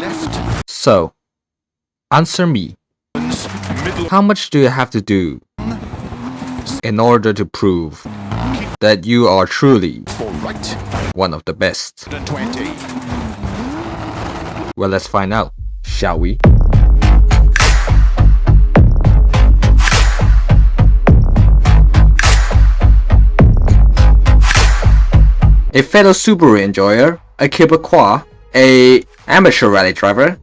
left. So, answer me. Middle. How much do you have to do in order to prove that you are truly For right. one of the best? 20. Well, let's find out, shall we? A fellow Subaru enjoyer, a Quebecois, a amateur rally driver,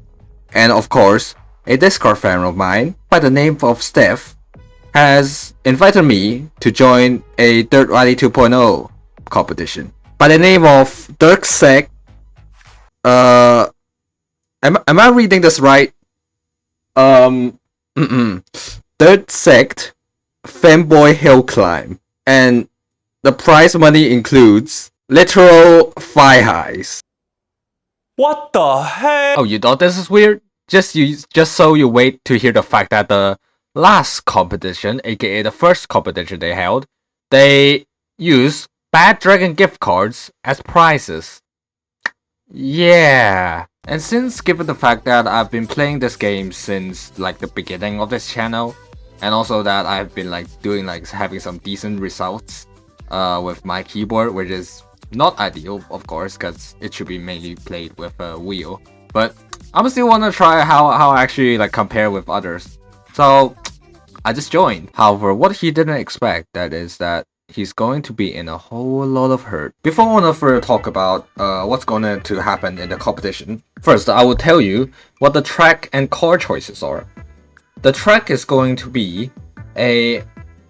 and of course, a Discord fan of mine by the name of Steph has invited me to join a Dirt Rally 2.0 competition by the name of DirtSect. Am I reading this right? DirtSect Fanboy Hill Climb, and the prize money includes literal thigh highs. What the heck? Oh, you thought this is weird? Just so you wait to hear the fact that the last competition, aka the first competition they held, they used Bad Dragon gift cards as prizes. Yeah. And since given the fact that I've been playing this game since like the beginning of this channel, and also that I've been having some decent results with my keyboard, which is not ideal, of course, because it should be mainly played with a wheel. But I still want to try how I actually compare with others. So I just joined. However, what he didn't expect is that he's going to be in a whole lot of hurt. Before I want to further talk about what's going to happen in the competition, first I will tell you what the track and car choices are. The track is going to be a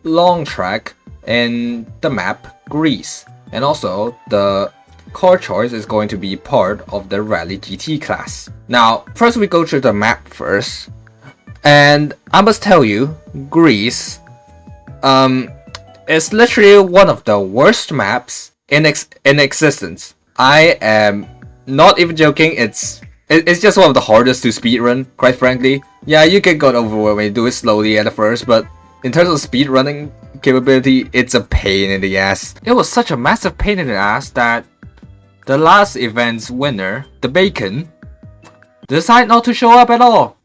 long track in the map Greece. And also, the car choice is going to be part of the Rally GT class. Now, first we go to the map first. And I must tell you, Greece is literally one of the worst maps in existence. I am not even joking, it's just one of the hardest to speedrun, quite frankly. Yeah, you can go over when you do it slowly at first, but in terms of speedrunning capability, it's a pain in the ass. It was such a massive pain in the ass that the last event's winner, the Bacon, decided not to show up at all.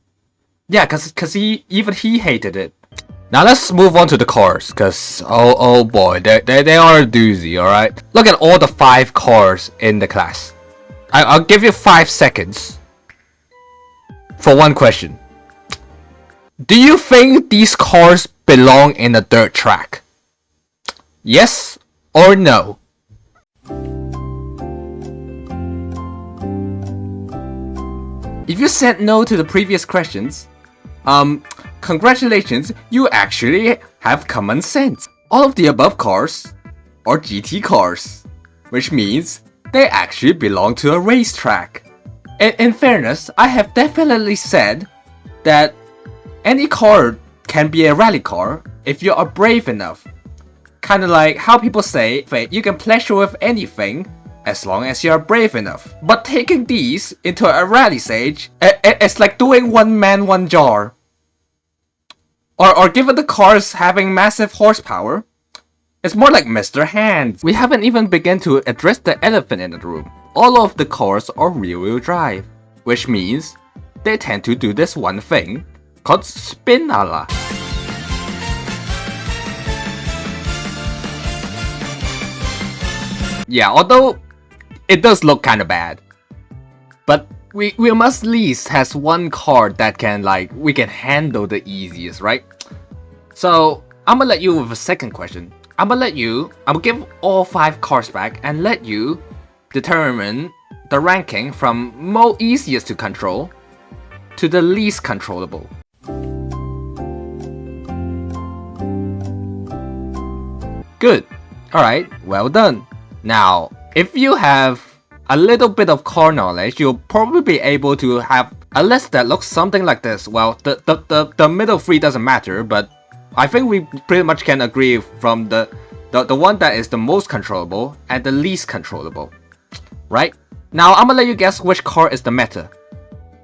Yeah, cause he hated it. Now let's move on to the cars, cause oh boy, they are a doozy, alright? Look at all the 5 cars in the class. I'll give you 5 seconds for one question. Do you think these cars belong in a dirt track? Yes or no? If you said no to the previous questions, congratulations, you actually have common sense. All of the above cars are GT cars, which means they actually belong to a racetrack. In fairness, I have definitely said that any car can be a rally car if you are brave enough. Kinda like how people say you can pleasure with anything as long as you are brave enough. But taking these into a rally stage, it's like doing one man, one jar. Or given the cars having massive horsepower, it's more like Mr. Hands. We haven't even begun to address the elephant in the room. All of the cars are rear-wheel drive, which means they tend to do this one thing called spin-ala. Yeah, although it does look kinda bad, but we must at least has one card that can we can handle the easiest, right? So I'm gonna let you with a second question. I'm gonna give all 5 cards back and let you determine the ranking from most easiest to control to the least controllable. Good. Alright, well done. Now, if you have a little bit of car knowledge, you'll probably be able to have a list that looks something like this. Well, the middle 3 doesn't matter, but I think we pretty much can agree from the one that is the most controllable and the least controllable. Right? Now, I'm gonna let you guess which car is the meta.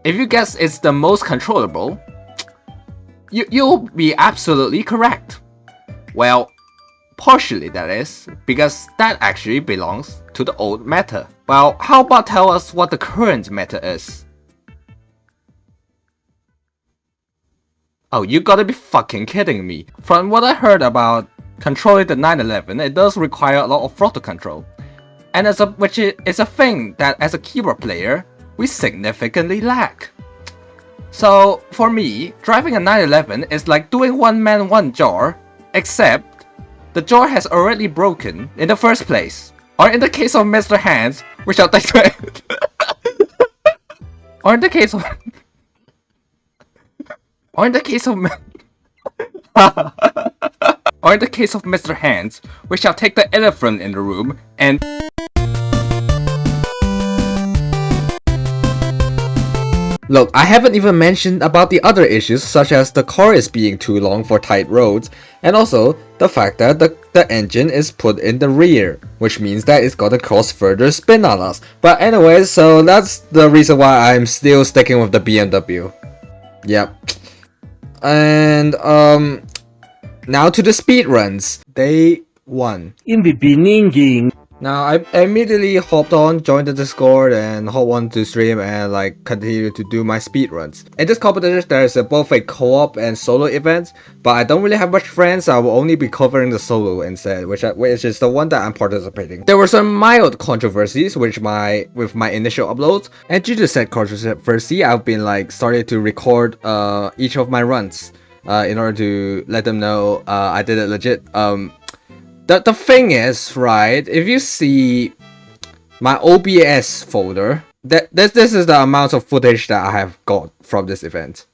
If you guess it's the most controllable, you'll be absolutely correct. Well, partially that is, because that actually belongs to the old meta. Well, how about tell us what the current meta is? Oh, you gotta be fucking kidding me. From what I heard about controlling the 911, it does require a lot of throttle control. And which is a thing that as a keyboard player, we significantly lack. So for me, driving a 911 is like doing one man one jar, except the jar has already broken in the first place. Or in the case of Mr. Hands, which I'll take or in the case of or in the case of or in the case of Mr. Hands, we shall take the elephant in the room and look, I haven't even mentioned about the other issues such as the chorus being too long for tight roads, and also the fact that the engine is put in the rear, which means that it's gonna cause further spin on us. But anyway, so that's the reason why I'm still sticking with the BMW. Yep. And now to the speedruns. Day 1. Now I immediately hopped on, joined the Discord, and hopped on to stream and like continue to do my speedruns. In this competition, there's both a co-op and solo events, but I don't really have much friends, so I will only be covering the solo instead, which is the one that I'm participating. There were some mild controversies with my initial uploads, and due to said controversy, I've been like starting to record each of my runs in order to let them know I did it legit. The thing is, right, if you see my OBS folder, this is the amount of footage that I have got from this event.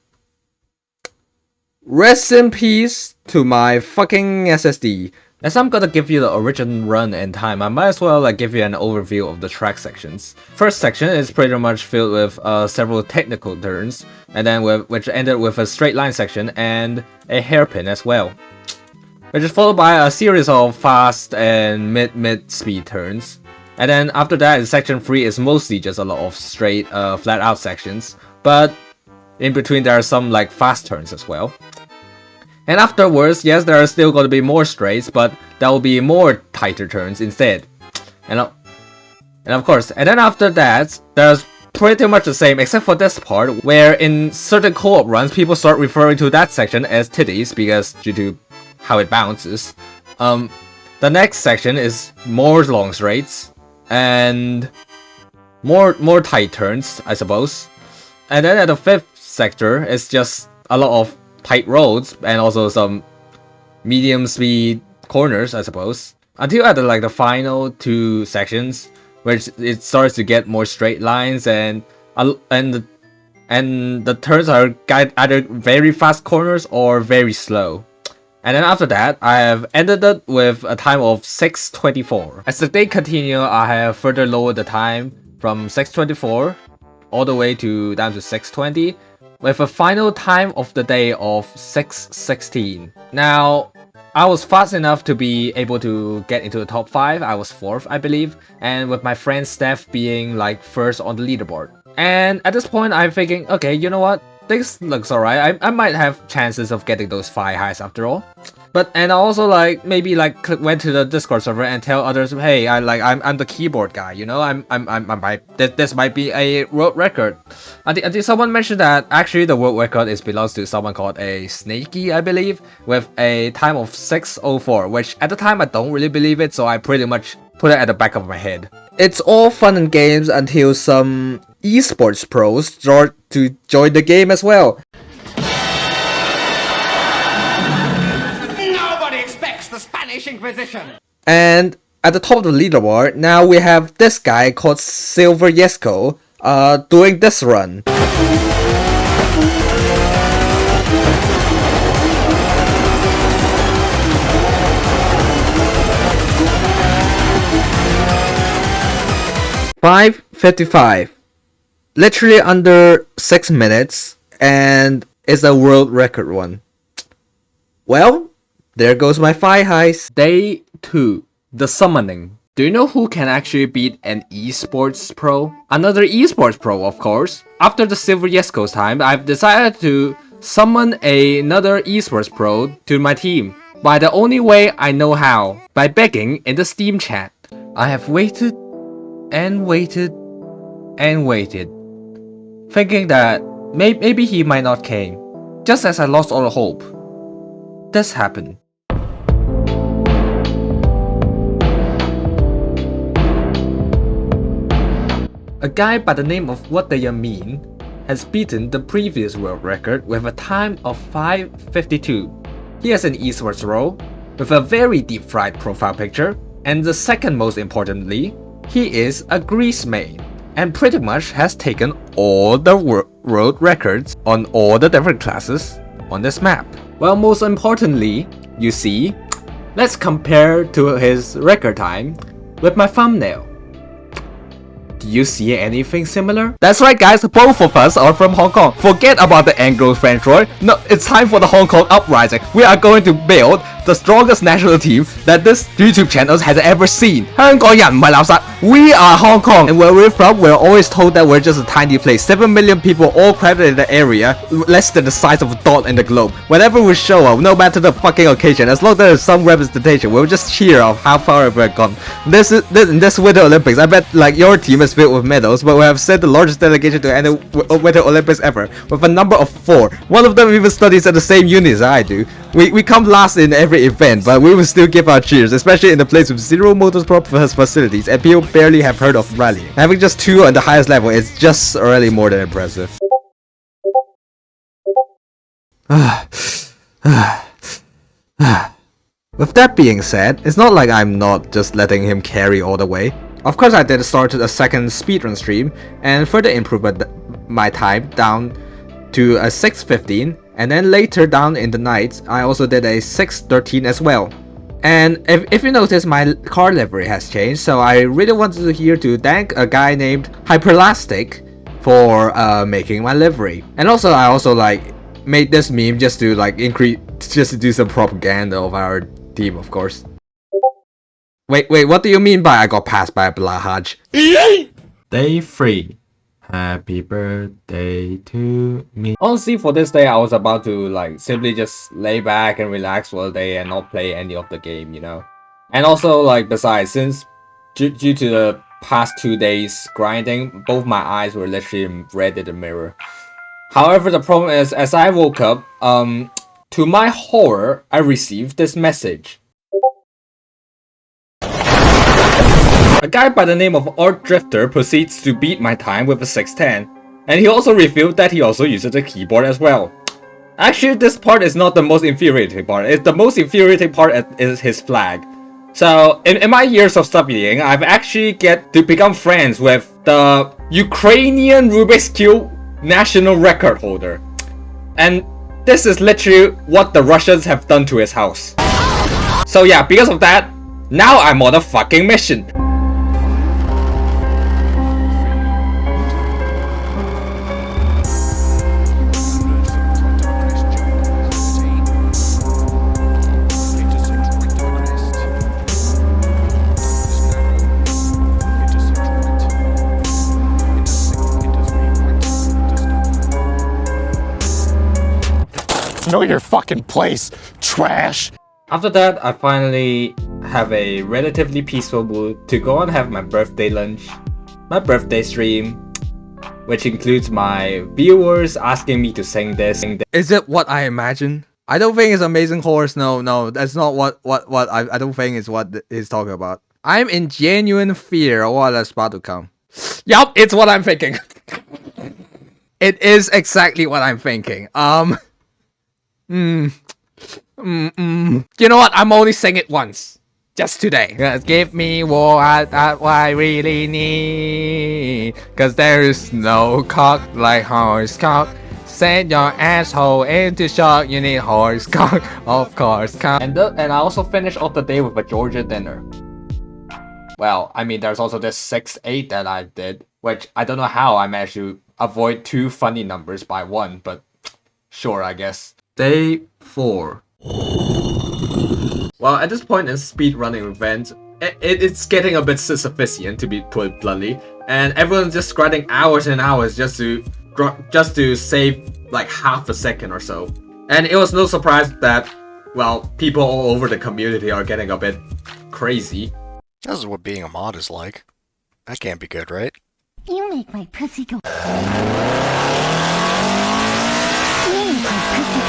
Rest in peace to my fucking SSD. As I'm gonna give you the original run and time, I might as well like give you an overview of the track sections. First section is pretty much filled with several technical turns, and then which ended with a straight line section and a hairpin as well, which is followed by a series of fast and mid speed turns. And then after that, section 3 is mostly just a lot of straight flat out sections, but in between there are some like fast turns as well. And afterwards, yes, there are still going to be more straights, but there will be more tighter turns instead. And of course, and then after that, there's pretty much the same except for this part, where in certain co-op runs, people start referring to that section as titties because due to how it bounces. The next section is more long straights and more tight turns, I suppose. And then at the fifth sector, it's just a lot of tight roads and also some medium speed corners, I suppose. Until at the final 2 sections, which it starts to get more straight lines and the turns are either very fast corners or very slow. And then after that, I have ended it with a time of 6:24. As the day continued, I have further lowered the time from 6:24 all the way down to 6:20, with a final time of the day of 6:16. Now, I was fast enough to be able to get into the top 5. I was 4th, I believe, and with my friend Steph being like 1st on the leaderboard. And at this point, I'm thinking, okay, you know what? This looks alright. I might have chances of getting those 5 highs after all. And I also maybe went to the Discord server and tell others, hey, I'm the keyboard guy, you know, this might be a world record. Until someone mentioned that actually the world record belongs to someone called a Snakey, I believe, with a time of 6:04, which at the time I don't really believe it, so I pretty much put it at the back of my head. It's all fun and games until some esports pros start to join the game as well. Nobody expects the Spanish Inquisition. And at the top of the leaderboard, now we have this guy called Silver Yesco doing this run. .555, literally under 6 minutes, and it's a world record one. Well, there goes my 5 highs. Day 2, the summoning. Do you know who can actually beat an esports pro? Another esports pro, of course. After the Silver Yesco's time, I've decided to summon another esports pro to my team by the only way I know how, by begging in the Steam chat. I have waited and waited and waited, thinking that maybe he might not came. Just as I lost all hope, this happened. A guy by the name of What They Mean has beaten the previous world record with a time of 5:52. He has an eastwards role with a very deep-fried profile picture, and the second most importantly, he is a grease main and pretty much has taken all the world records on all the different classes on this map. Well, most importantly, you see, let's compare to his record time with my thumbnail. Do you see anything similar? That's right guys, both of us are from Hong Kong. Forget about the Anglo-French war. No, it's time for the Hong Kong Uprising. We are going to build the strongest national team that this YouTube channel has ever seen. 香港人唔係垃圾. We are Hong Kong, and where we're from, we're always told that we're just a tiny place. 7 million people all crowded in the area, less than the size of a dot in the globe. Whenever we show up, no matter the fucking occasion, as long as there's some representation, we'll just cheer of how far we've gone. This Winter Olympics, I bet like your team is filled with medals, but we have sent the largest delegation to any Winter Olympics ever, with a number of 4. One of them even studies at the same uni as I do. We come last in every event, but we will still give our cheers, especially in the place with zero motorsport facilities and people barely have heard of rallying. Having just 2 on the highest level is just really more than impressive. With that being said, it's not like I'm not just letting him carry all the way. Of course I did start a second speedrun stream and further improved my time down to a 6:15, and then later down in the night I also did a 6:13 as well. And if you notice, my car livery has changed, so I really wanted to thank a guy named Hyperlastic for making my livery. And also I also like made this meme just to like just to do some propaganda of our team, of course. Wait, what do you mean by I got passed by a Blahaj? Day 3. Happy birthday to me. Honestly, for this day, I was about to like simply just lay back and relax for the day and not play any of the game, you know. And also, like, besides, since due to the past 2 days grinding, both my eyes were literally red in the mirror. However, the problem is, as I woke up, to my horror, I received this message. A guy by the name of Art Drifter proceeds to beat my time with a 6:10, and he also revealed that he also uses a keyboard as well. Actually, this part is not the most infuriating part. The most infuriating part is his flag. So, in my years of studying, I've actually get to become friends with the Ukrainian Rubik's Cube national record holder. And this is literally what the Russians have done to his house. So yeah, because of that, now I'm on a fucking mission. Know your fucking place, trash. After that, I finally have a relatively peaceful mood to go and have my birthday lunch, my birthday stream, which includes my viewers asking me to sing this. Is it what I imagine? I don't think it's Amazing Horse. No, that's not what I don't think is what he's talking about. I'm in genuine fear of what is about to come. Yup, it's what I'm thinking. It is exactly what I'm thinking. You know what? I'm only saying it once. Just today. Just give me what I really need. Cause there's no cock like horse cock. Send your asshole into shock. You need horse cock. Of course, cock. And I also finished off the day with a Georgia dinner. Well, I mean, there's also this 6-8 that I did, which I don't know how I managed to avoid 2 funny numbers by 1, but sure, I guess. Day 4. Well, at this point in speedrunning event, it's getting a bit sufficient, to be put bluntly, and everyone's just grinding hours and hours just to save like half a second or so. And it was no surprise that, well, people all over the community are getting a bit crazy. This is what being a mod is like. That can't be good, right? You make my pussy go. You make my pussy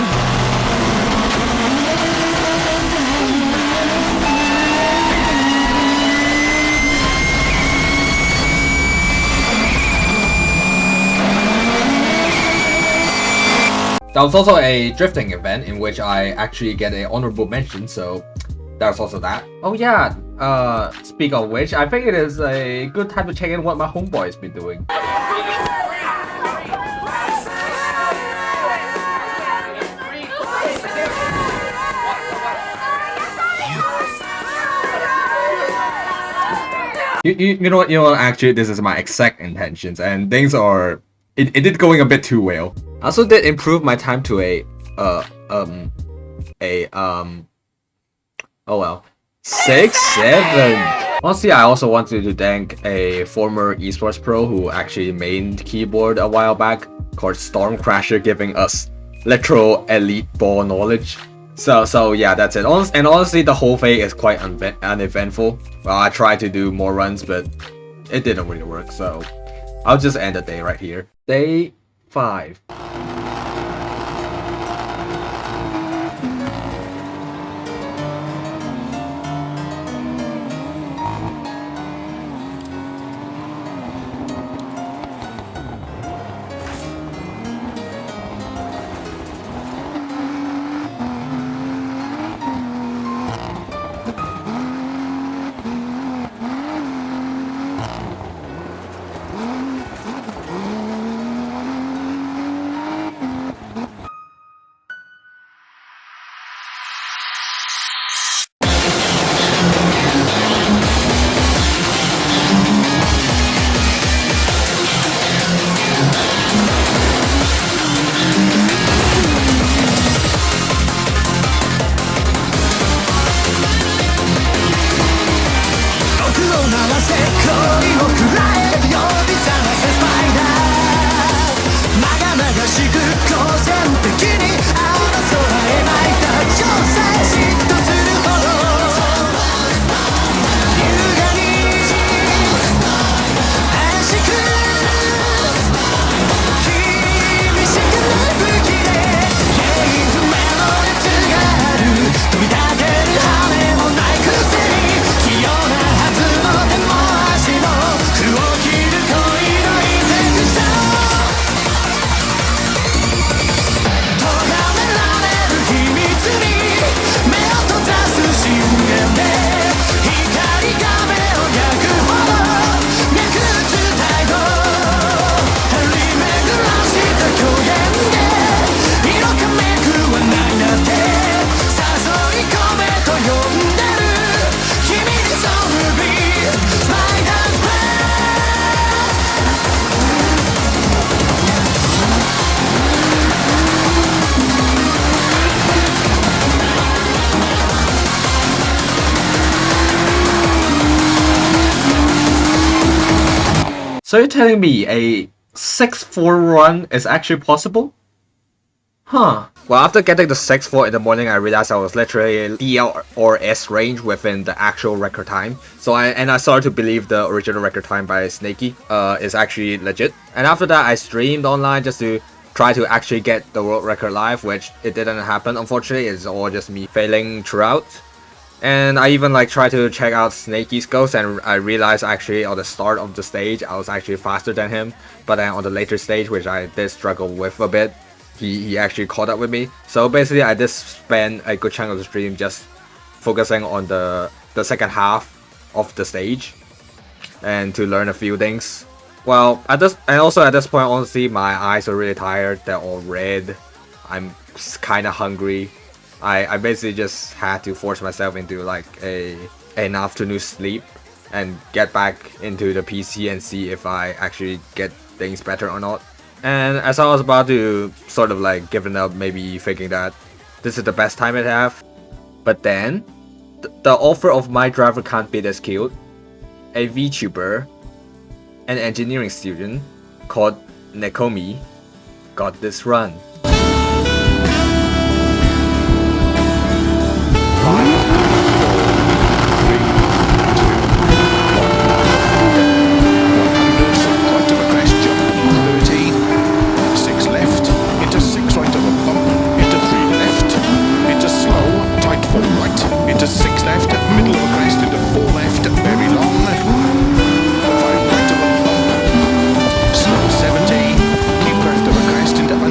That was also a drifting event in which I actually get an honorable mention, so that's also that. Oh yeah, speak of which, I think it is a good time to check in what my homeboy's been doing. You know what, actually this is my exact intentions, and things are, it did going a bit too well. I also did improve my time to oh well, 6-7. Honestly, I also wanted to thank a former esports pro who actually mained keyboard a while back, called Stormcrasher, giving us literal elite ball knowledge. So yeah, that's it. And honestly, the whole thing is quite uneventful. Well, I tried to do more runs, but it didn't really work, so I'll just end the day right here. Day 5. So you're telling me a 6-4 run is actually possible? Huh. Well, after getting the 6-4 in the morning, I realized I was literally DL or S range within the actual record time. So I started to believe the original record time by Snakey is actually legit. And after that, I streamed online just to try to actually get the world record live, which it didn't happen. Unfortunately, it's all just me failing throughout. And I even tried to check out Snakey's goals, and I realized actually on the start of the stage I was actually faster than him, but then on the later stage, which I did struggle with a bit, he actually caught up with me. So basically I did spend a good chunk of the stream just focusing on the second half of the stage and to learn a few things. Well, at this point, honestly, my eyes are really tired, they're all red, I'm kinda hungry. I basically just had to force myself into an afternoon sleep and get back into the PC and see if I actually get things better or not. And as I was about to sort of giving up, maybe thinking that this is the best time I have, but then the offer of my driver can't be this cute. A VTuber, an engineering student called Nekomi, got this run.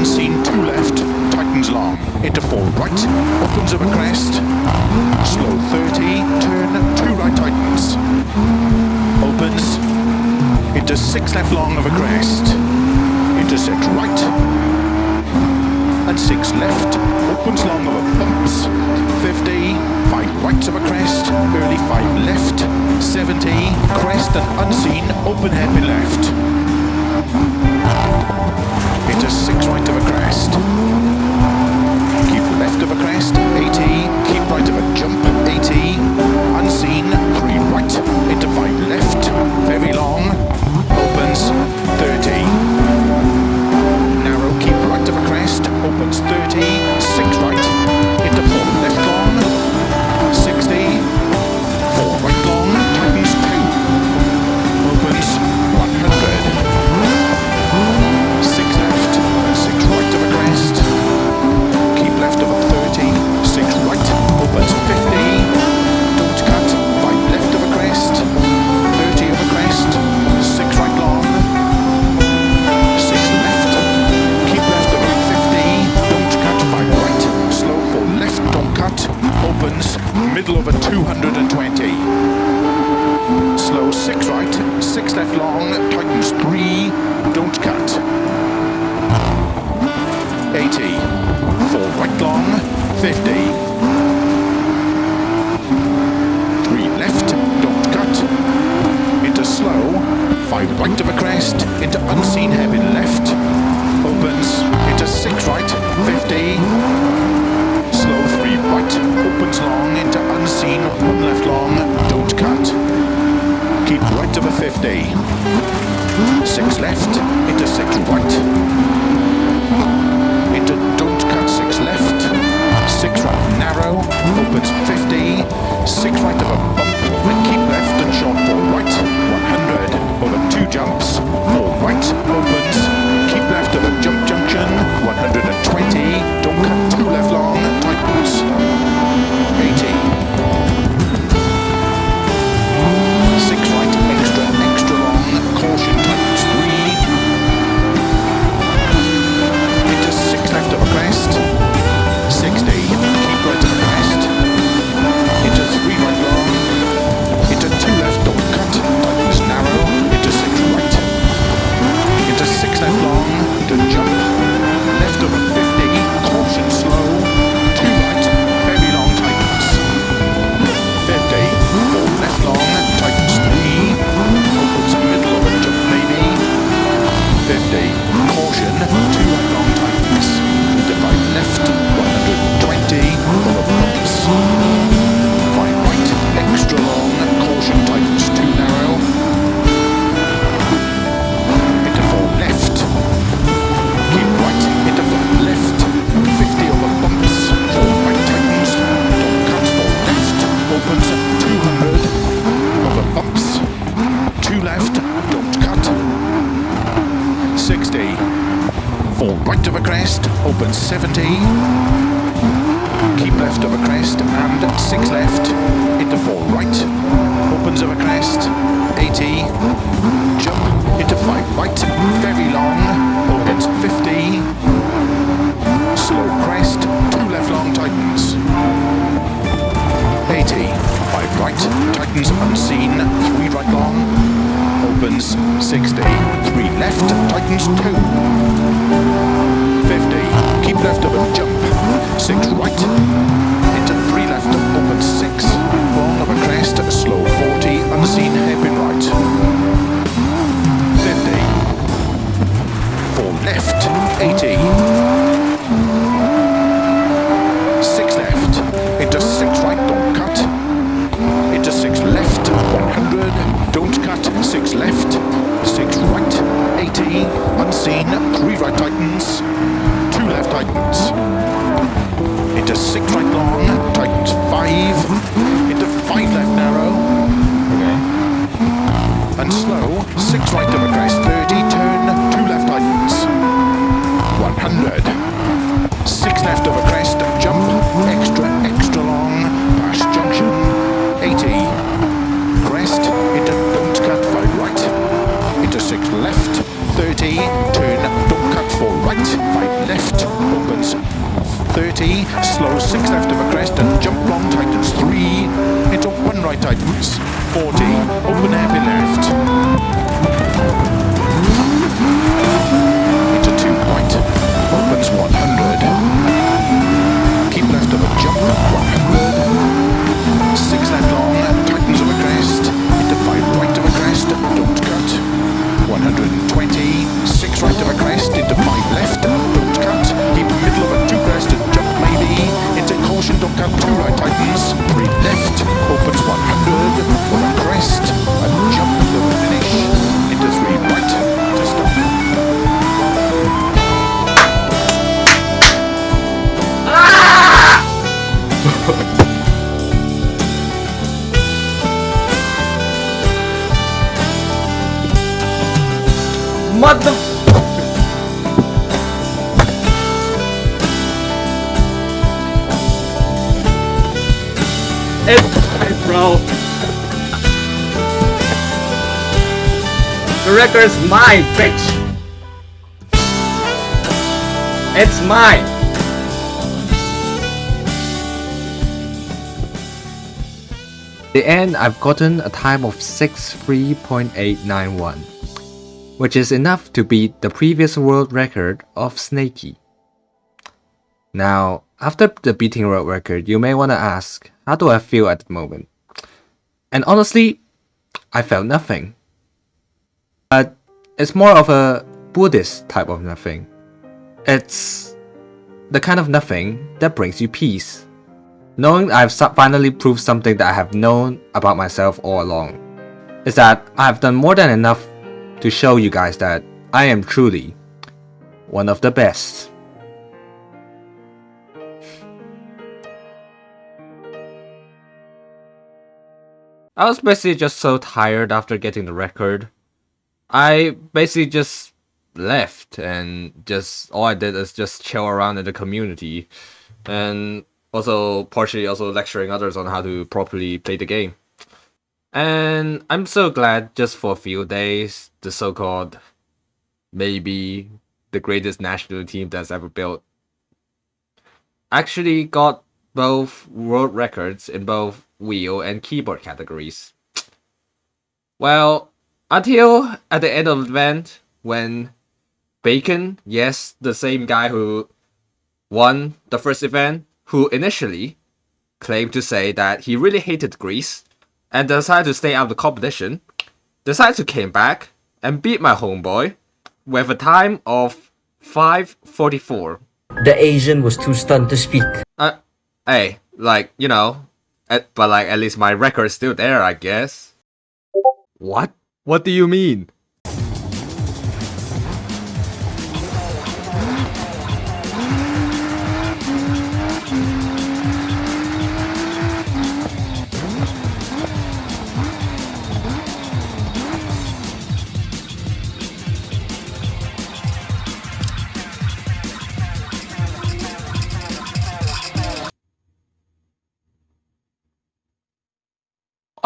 Seen 2 left. 6 left long of a crest, into 6 right, and 6 left, opens long of a bumps, 50, 5 rights of a crest, early 5 left, 70, crest and unseen, open hairpin left, into 6 right of a crest, keep left of a crest, 80, keep right of a jump, 80, unseen, 3 right, into 5 left, very long, opens, 30, narrow, keep right of a crest, opens 30, 6 right, into 4 left long, 60, 4 right long, tightens 2, opens 100, 6 left, 6 right of a crest, keep left of a 30, 6 right, opens 50, don't cut, 5 left of a crest, 30 of a crest, 6 right long, 6 left, keep left of a 50, don't cut, 5 right, slow 4 left, don't cut, opens, middle of a 220, slow 6 right, 6 left long, tightens 3, don't cut, 80, 4 right long, 50, 3 left, don't cut, into slow, 5 right of a crest, into unseen hairpin left, opens, into 6 right, 50, slow 3 right, opens long, into unseen, 1 left long, don't cut, keep right of a 50, 6 left, into 6 right, into don't cut 6 left, 6 right narrow, opens 50, 6 right of a bump, and keep left and short 4 right, 100, over 2 jumps, 4 right, opens, keep left of a jump junction, 120, don't cut 2 left long, tightens, 80, 6 right, extra long, caution, tightens 3, into 6 left of a crest, 60, keep right of a crest, into 3 right long, into 2 left, don't cut, tightens narrow, into 6 right, into 6 left long, to jump, left of a 50, caution slow, 2 right, very long, tightens, 50, 4 left long, tightens 3, opens middle of a jump maybe, 50, caution, 2 right long, tightens, into 5 left, 120, over bumps, 5 right, extra long, caution, tightens 2 narrow, into 4 left, keep right, into 4 left, 50 over bumps, 4 right tightens, don't cut, 4 left, opens 200, over bumps, 2 left, don't cut, 60, 4 right of a crest, opens 70, keep left of a crest, and 6 left, into 4 right, opens of a crest, 80, jump, into 5 right, very long, opens 50, slow crest, 2 left long, tightens, 80, 5 right, tightens unseen, 3 right long, opens 60, 3 left, tightens 2, 50, keep left of a jump, 6 right, into 3 left, opens 6, long of a crest, slow 40, unseen hairpin right, 50, 4 left, 80, 6 left, into 6 right, don't cut, into 6 left, 100, don't cut, 6 left, 6 right, 80, unseen, 3 right tightens, 2 left tightens, into 6 right long, tightens 5, into 5 left narrow, Okay. and slow, 6 right of a crest, 30, turn, 2 left tightens, 100, 6 left of a crest, jump, extra long, past junction, 80, crest, into don't cut, 5 right, into 6 left, 30, turn, don't cut, 4 right, 5 left, opens, 30, slow 6 left of a crest and jump long, tightens 3, into 1 right tightens, 40, open hairpin left, It's mine, bro. The record's mine, bitch. It's mine. The end, I've gotten a time of 6:3.891, which is enough to beat the previous world record of Snakey. Now, after the beating world record, you may want to ask, how do I feel at the moment? And honestly, I felt nothing. But it's more of a Buddhist type of nothing. It's the kind of nothing that brings you peace. Knowing I've finally proved something that I have known about myself all along, is that I have done more than enough to show you guys that I am truly one of the best. I was basically just so tired after getting the record. I basically just left and just all I did is just chill around in the community and also partially also lecturing others on how to properly play the game. And I'm so glad just for a few days the so-called maybe the greatest national team that's ever built actually got both world records in both wheel and keyboard categories. Well, until at the end of the event when Bacon, yes, the same guy who won the first event, who initially claimed to say that he really hated Greece and decided to stay out of the competition, decided to came back and beat my homeboy with a time of 5:44. The Asian was too stunned to speak. Hey, like, you know, but like at least my record's still there, I guess. What? What do you mean?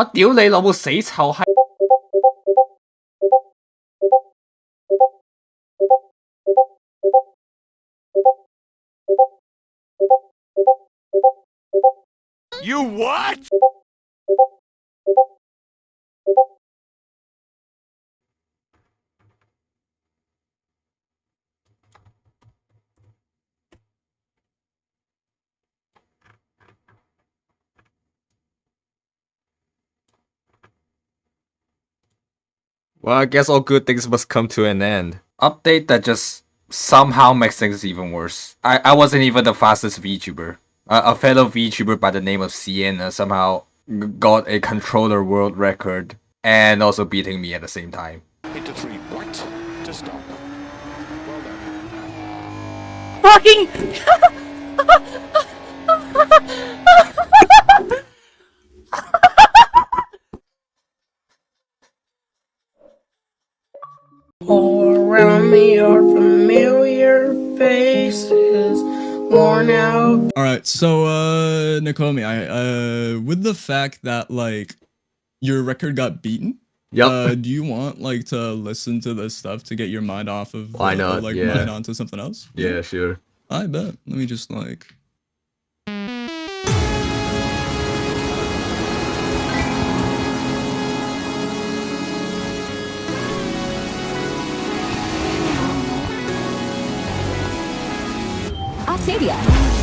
I屌你老母死臭閪You what? Well, I guess all good things must come to an end. Update that just somehow makes things even worse. I wasn't even the fastest VTuber. A fellow VTuber by the name of Sienna somehow got a controller world record and also beating me at the same time. Into 3. What? To stop. Well done. Fucking all around me are familiar faces, worn out. Alright, so Nekomi, I with the fact that like your record got beaten, Yep. do you want like to listen to this stuff to get your mind off of Why not? or, like Yeah. mind onto something else? Yeah, sure. I bet. Let me just like Octavia.